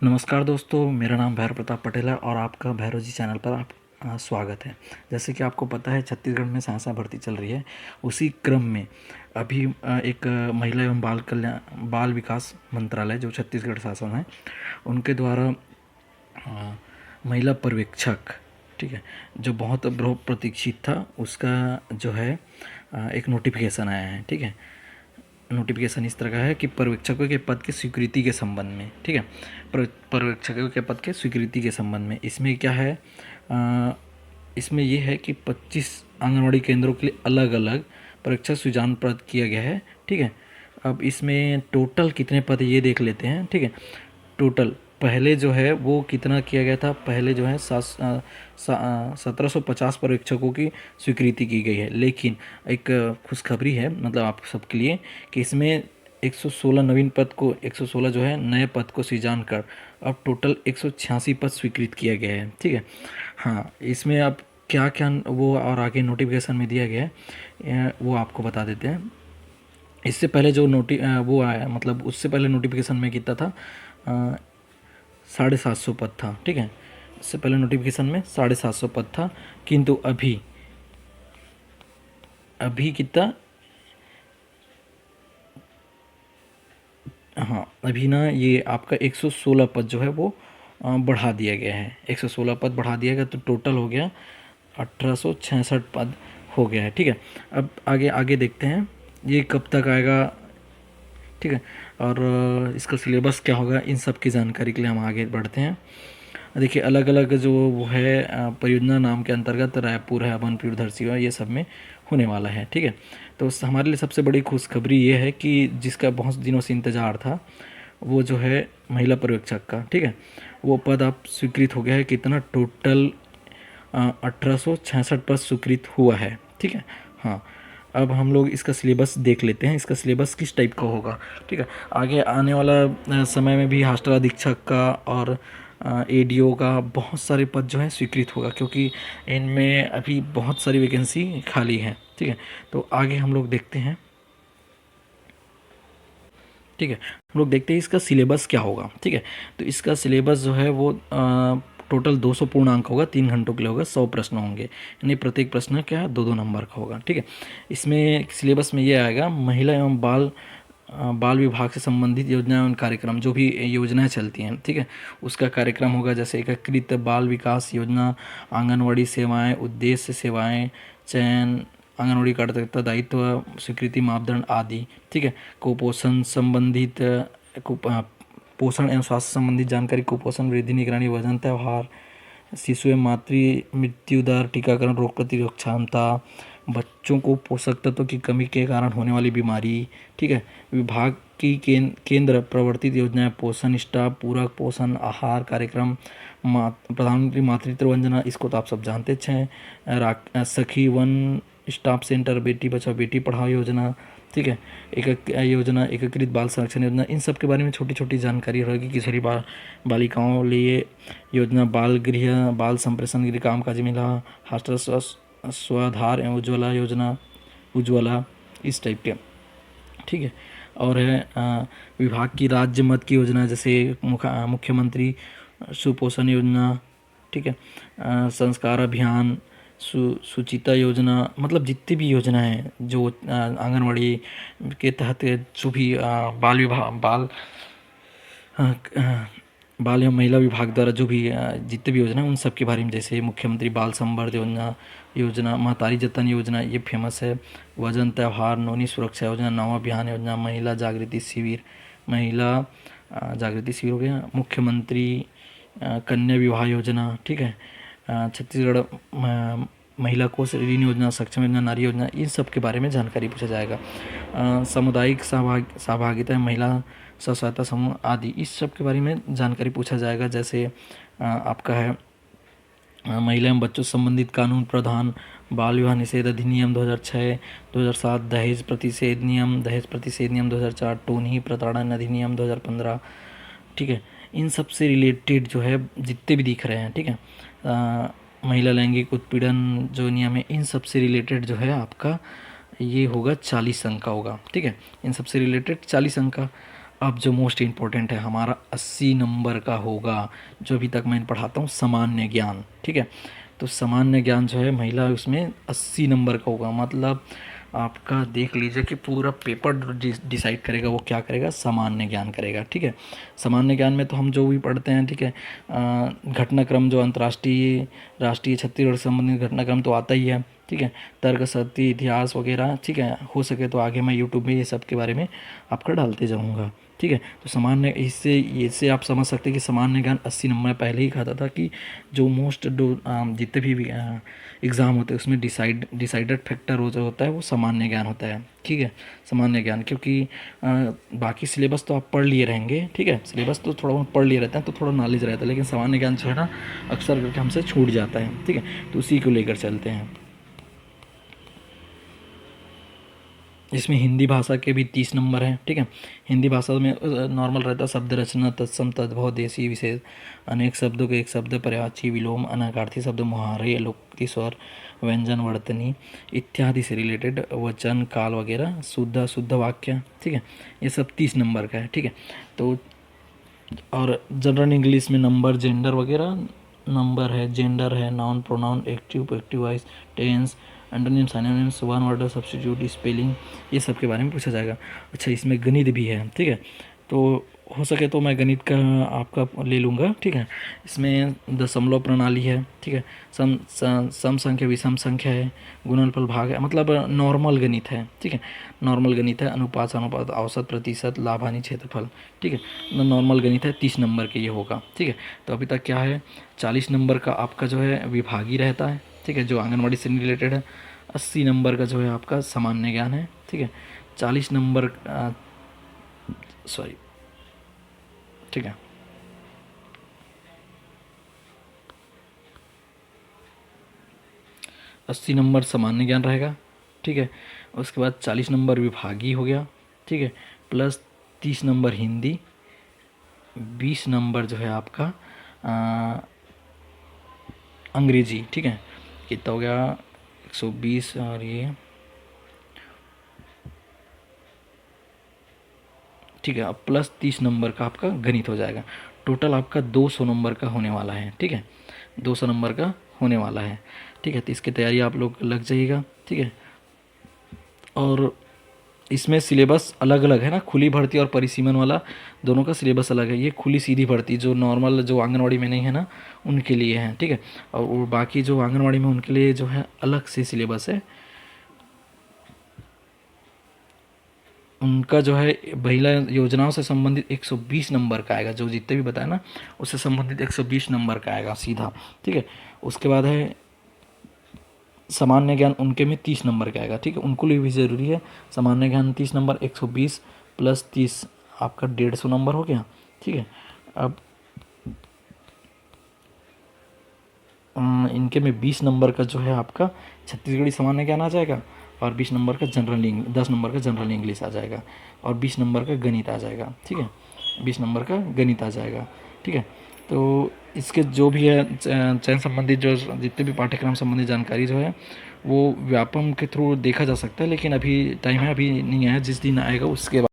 नमस्कार दोस्तों, मेरा नाम भैरव प्रताप पटेल है और आपका भैरव जी चैनल पर स्वागत है। जैसे कि आपको पता है, छत्तीसगढ़ में सहसा भर्ती चल रही है। उसी क्रम में अभी एक महिला एवं बाल विकास मंत्रालय जो छत्तीसगढ़ शासन है उनके द्वारा अ, महिला पर्यवेक्षक, ठीक है, जो बहुत बहुत प्रतीक्षित था, उसका जो है एक नोटिफिकेशन आया है। ठीक है, नोटिफिकेशन इस तरह का है कि पर्यवेक्षकों के पद की स्वीकृति के संबंध में, ठीक है, पर्यवेक्षकों के पद के स्वीकृति के संबंध में इसमें क्या है, इसमें ये है कि 25 आंगनवाड़ी केंद्रों के लिए अलग अलग परीक्षा सुजान प्रद किया गया है। ठीक है, अब इसमें टोटल कितने पद ये देख लेते हैं। ठीक है, टोटल पहले जो है वो कितना किया गया था, पहले जो है 1750 पर्यवेक्षकों की स्वीकृति की गई है। लेकिन एक खुशखबरी है, मतलब आप सबके लिए, कि इसमें 116 नवीन पद को, 116 जो है नए पद को सृजन कर अब टोटल 186 पद स्वीकृत किया गया है। ठीक है, हाँ, इसमें अब क्या क्या वो और आगे नोटिफिकेशन में दिया गया है वो आपको बता देते हैं। इससे पहले जो वो आया, मतलब उससे पहले नोटिफिकेशन में कितना था, 750 पद था। ठीक है, इससे पहले नोटिफिकेशन में 750 पद था, किंतु अभी अभी कितना, हाँ, अभी ना ये आपका 116 पद जो है वो बढ़ा दिया गया है। 116 पद बढ़ा दिया गया, तो टोटल हो गया 1866 पद हो गया है। ठीक है, अब आगे आगे देखते हैं ये कब तक आएगा। ठीक है, और इसका सिलेबस क्या होगा, इन सब की जानकारी के लिए हम आगे बढ़ते हैं। देखिए, अलग अलग जो वो है परियोजना नाम के अंतर्गत रायपुर है, बनपुर, धरसीवा, ये सब में होने वाला है। ठीक है, तो हमारे लिए सबसे बड़ी खुशखबरी ये है कि जिसका बहुत दिनों से इंतज़ार था, वो जो है महिला पर्यवेक्षक का, ठीक है, वो पद अब स्वीकृत हो गया है। कितना टोटल 1866 पद स्वीकृत हुआ है। ठीक है, हाँ, अब हम लोग इसका सिलेबस देख लेते हैं, इसका सिलेबस किस टाइप का होगा। ठीक है, आगे आने वाला समय में भी हॉस्टल अधीक्षक का और एडीओ का बहुत सारे पद जो है स्वीकृत होगा, क्योंकि इनमें अभी बहुत सारी वैकेंसी खाली है। ठीक है, तो आगे हम लोग देखते हैं। ठीक है, हम लोग देखते हैं इसका सिलेबस क्या होगा। ठीक है, तो इसका सिलेबस जो है वो टोटल 200 पूर्णांक होगा, 3 घंटों के लिए होगा, 100 प्रश्न होंगे, यानी प्रत्येक प्रश्न क्या है, 2-2 नंबर का होगा। ठीक है, इसमें सिलेबस में ये आएगा, महिला एवं बाल विभाग से संबंधित योजना एवं कार्यक्रम, जो भी योजनाएं चलती हैं, ठीक है, उसका कार्यक्रम होगा। जैसे एकीकृत बाल विकास योजना, आंगनवाड़ी सेवाएं, उद्देश्य सेवाएं, चयन, आंगनवाड़ी कार्यकर्ता दायित्व, स्वीकृति मापदंड आदि। ठीक है, कुपोषण संबंधित पोषण एवं स्वास्थ्य संबंधित जानकारी, कुपोषण, वृद्धि निगरानी, वजन त्यौहार, शिशु एवं मातृ मृत्यु दर, टीकाकरण, रोग प्रतिरोधक क्षमता, बच्चों को पोषक तत्वों की कमी के कारण होने वाली बीमारी। ठीक है, विभाग की केंद्र प्रवर्तित योजनाएं, पोषण स्टाफ, पूरक पोषण आहार कार्यक्रम, प्रधानमंत्री मातृत्व वंदना, इसको तो आप सब जानते हैं। सखी one staff centre, Beti Bachao Beti Padhao योजना। ठीक है, एक योजना, एकीकृत बाल संरक्षण योजना, इन सब के बारे में छोटी छोटी जानकारी रहेगी। किशोरी बालिकाओं लिए योजना, बाल गृह, बाल संप्रेषण गृह, कामकाजी महिला हॉस्टल, स्वाधार एवं उज्ज्वला योजना, उज्ज्वला, इस टाइप के। ठीक है, और है विभाग की राज्य मद की योजना, जैसे मुख्यमंत्री सुपोषण योजना। ठीक है, संस्कार अभियान, सुचिता योजना, मतलब जितनी भी योजना है जो आंगनवाड़ी के तहत, जो भी बाल एवं महिला विभाग द्वारा जो भी जितने भी योजना है, उन सब के बारे में, जैसे मुख्यमंत्री बाल संवर्ध योजना, महतारी जतन योजना, ये फेमस है। वजन त्यौहार, नौनी सुरक्षा योजना, नवा अभियान योजना, महिला जागृति शिविर, महिला जागृति शिविर हो गया, मुख्यमंत्री कन्या विवाह योजना। ठीक है, छत्तीसगढ़ महिला कोष ऋण योजना, सक्षम योजना, नारी योजना, इन सब के बारे में जानकारी पूछा जाएगा। सामुदायिक सहभागिता, महिला स्व सहायता समूह आदि, इस सब के बारे में जानकारी पूछा जाएगा। जैसे आपका है महिला एवं बच्चों से संबंधित कानून प्रधान, बाल विवाह निषेध अधिनियम 2006, 2007, दहेज प्रतिषेध नियम 2004, टोनी प्रताड़न अधिनियम 2015। ठीक है, इन सब से रिलेटेड जो है जितने भी दिख रहे हैं, ठीक है, महिला लैंगिक उत्पीड़न जो नियम है, इन सब से रिलेटेड जो है आपका ये होगा 40 अंक का होगा। ठीक है, इन सब से रिलेटेड 40 अंक का। अब जो मोस्ट इम्पोर्टेंट है हमारा 80 नंबर का होगा, जो अभी तक मैं पढ़ाता हूँ सामान्य ज्ञान, ठीक है। तो सामान्य ज्ञान जो है महिला उसमें 80 नंबर का होगा, मतलब आपका देख लीजिए कि पूरा पेपर डिसाइड करेगा वो क्या करेगा, सामान्य ज्ञान करेगा, ठीक है। सामान्य ज्ञान में तो हम जो भी पढ़ते हैं, ठीक है, घटनाक्रम जो अंतर्राष्ट्रीय राष्ट्रीय छत्तीसगढ़ से संबंधित घटनाक्रम तो आता ही है, ठीक है। तर्क सत्य इतिहास वगैरह, ठीक है। हो सके तो आगे मैं यूट्यूब में ये सब के बारे में आपका डालते जाऊँगा, ठीक है। तो सामान्य इससे आप समझ सकते हैं कि सामान्य ज्ञान 80 नंबर पहले ही खाता था कि जो जितने भी एग्ज़ाम होते हैं उसमें डिसाइडेड फैक्टर जो होता है वो सामान्य ज्ञान होता है, ठीक है। सामान्य ज्ञान क्योंकि बाकी सिलेबस तो आप पढ़ लिए रहेंगे, ठीक है, सिलेबस तो थोड़ा बहुत पढ़ लिए रहते हैं तो थोड़ा नॉलेज रहता है, लेकिन सामान्य ज्ञान जो है ना अक्सर करके हमसे छूट जाता है, ठीक है। तो उसी को लेकर चलते हैं। इसमें हिंदी भाषा के भी 30 नंबर हैं, ठीक है। हिंदी भाषा में नॉर्मल रहता है शब्द रचना, तत्सम, तद्भव, देशी विशेष, अनेक शब्दों के एक शब्द, पर्यायवाची, विलोम, अनाकार्थी शब्द, मुहावरे, लोकोक्ति, स्वर, व्यंजन, वर्तनी इत्यादि से रिलेटेड वचन, काल वगैरह, शुद्ध शुद्ध वाक्य, ठीक है। ये सब 30 नंबर का है, ठीक है। तो और जनरल इंग्लिश में नंबर, जेंडर वगैरह नंबर है, जेंडर है, noun, pronoun, active, active voice, tense, antonym, synonyms, one word substitute, spelling, ये सब के बारे में पूछा जाएगा। अच्छा, इसमें गणित भी है, ठीक है। तो हो सके तो मैं गणित का आपका ले लूँगा, ठीक है। इसमें दशमलव प्रणाली है, ठीक है। सम संख्या, विषम संख्या है, गुणनफल, भाग है, मतलब नॉर्मल गणित है, ठीक है। नॉर्मल गणित है, अनुपात अनुपात, औसत, प्रतिशत, लाभ हानि, क्षेत्रफल, ठीक है। नॉर्मल गणित है, 30 नंबर के ये होगा, ठीक है। तो अभी तक क्या है, 40 नंबर का आपका जो है विभागीय रहता है, ठीक है, जो आंगनवाड़ी से रिलेटेड है। 80 नंबर का जो है आपका सामान्य ज्ञान है, ठीक है। 40 नंबर सॉरी, ठीक है। 80 नंबर सामान्य ज्ञान रहेगा, ठीक है। उसके बाद 40 नंबर विभागीय हो गया, ठीक है, प्लस 30 नंबर हिंदी, 20 नंबर जो है आपका अंग्रेजी, ठीक है। कितना हो गया, 120, और ये ठीक है। अब प्लस 30 नंबर का आपका गणित हो जाएगा। टोटल आपका 200 नंबर का होने वाला है, ठीक है। 200 नंबर का होने वाला है, ठीक है। तो इसकी तैयारी आप लोग लग जाइएगा, ठीक है। और इसमें सिलेबस अलग अलग है ना, खुली भर्ती और परिसीमन वाला दोनों का सिलेबस अलग है। ये खुली सीधी भर्ती जो नॉर्मल जो आंगनवाड़ी में नहीं है ना उनके लिए है, ठीक है। और वो बाकी जो आंगनवाड़ी में उनके लिए जो है अलग से सिलेबस है। उनका जो है महिला योजनाओं से संबंधित 120 नंबर का आएगा, जो जितने भी बताया ना उससे संबंधित 120 नंबर का आएगा सीधा, ठीक है। उसके बाद है सामान्य ज्ञान, उनके में 30 नंबर का आएगा, ठीक है। उनको लिए भी ज़रूरी है सामान्य ज्ञान 30 नंबर, 120 प्लस 30 आपका 150 नंबर हो गया, ठीक है। अब इनके में 20 नंबर का जो है आपका छत्तीसगढ़ी सामान्य ज्ञान आ जाएगा, और 20 नंबर का जनरल इंग्लिश, 10 नंबर का जनरल इंग्लिश आ जाएगा, और 20 नंबर का गणित आ जाएगा, ठीक है। 20 नंबर का गणित आ जाएगा, ठीक है। तो इसके जो भी है चयन संबंधित जो जितने भी पाठ्यक्रम संबंधी जानकारी जो है वो व्यापम के थ्रू देखा जा सकता है, लेकिन अभी टाइम है, अभी नहीं आया, जिस दिन आएगा उसके बाद